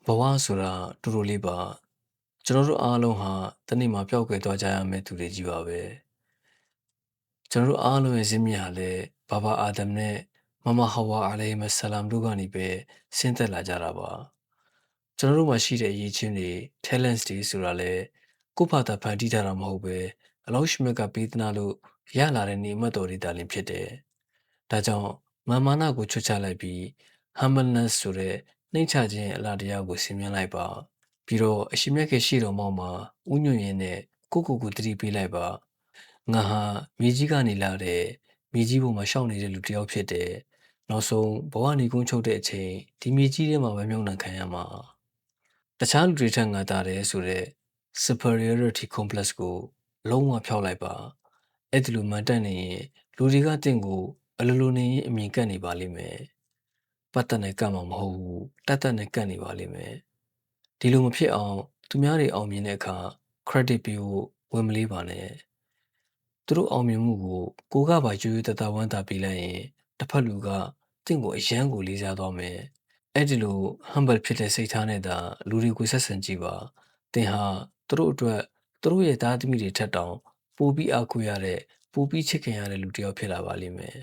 ဘဝဆိုတာတူတူလေးပါကျွန်တော်တို့အားလုံးဟာတနေ့မှာပျောက်ကွယ်သွားကြရမယ့်သူတွေကြီးပါပဲကျွန်တော်တို့အားလုံးရဲ့ဇင်းမြစ်ဟာလည်းဘာဘာအာဒမ်နဲ့မမဟာဝါအာလိုင်မဆလမ်တို့ကနေပဲဆင်းသက်လာကြတာပါကျွန်တော်တို့မှာရှိတဲ့အရေးချင်းတွေ talents တွေဆိုတာလည်းကိုယ့်ဘာသာဖန်တီးထားတာမဟုတ်ပဲအလောရှိမြတ်ကပေးသနာလို့ရလာတဲ့နေအမှတ်တော်တွေတာလင်ဖြစ်တယ်ဒါကြောင့်မာနကိုချွတ်ချလိုက်ပြီး humbleness ဆိုတဲ့နှိမ့်ချခြင်းရဲ့အလားတရားကိုဆင်မြင်လိုက်ပါပြီးတော့အရှင်မြတ်ရဲ့ရှေ့တော်မောက်မှာဥညွှတ်ရင်းနဲ့ကိုယ့်ကိုယ်ကိုသတိပေးလိုက်ပါငါဟာမြေကြီးကနေလာတဲ့မြေကြီးပေါ်မှာရှောက်နေတဲ့လူတစ်ယောက်ဖြစ်တယ်နောက်ဆုံးဘဝနေကုန်းချုပ်တဲ့အချိန်ဒီမြေကြီးထဲမှာပဲမြုပ်နှံခံရမှာတခြားလူတွေထက်ငါတာတယ်ဆိုတဲ့ superiority complex ကိုလုံးဝဖျောက်လိုက်ပါအဲ့ဒီလိုမှန်တက်နေရင်လူတွေကတင့်ကိုအလိုလိုနေရင်အမြင်ကပ်နေပါလိမ့်မယ်ပတ်သက်နဲ့ကပ်မှာမဟုတ်ဘူးတတ်တတ်နဲ့ကပ်နေပါလိမ့်မယ်ဒီလိုမဖြစ်အောင်သူများတွေအောင်မြင်တဲ့အခါ credit ပေးဖို့ဝင်မလေးပါနဲ့သူတို့အောင်မြင်မှုကိုကပါရွရွတတဝမ်းသာပေးလိုက်ရင်တစ်ဖက်လူကတင့်ကိုအယမ်းကိုလေးစားသွားမယ်အဲ့ဒီလို humble ဖြစ်တဲ့စိတ်ထားနဲ့သာလူတွေကိုဆက်ဆံကြည့်ပါသင်ဟာသူတို့အတွက်သူတို့ရဲ့သားသမီးတွေထက်တောင်ပိုပြီးအားကိုးရတဲ့ပိုပြီးချစ်ခင်ရတဲ့လူတစ်ယောက်ဖြစ်လာပါလိမ့်မယ်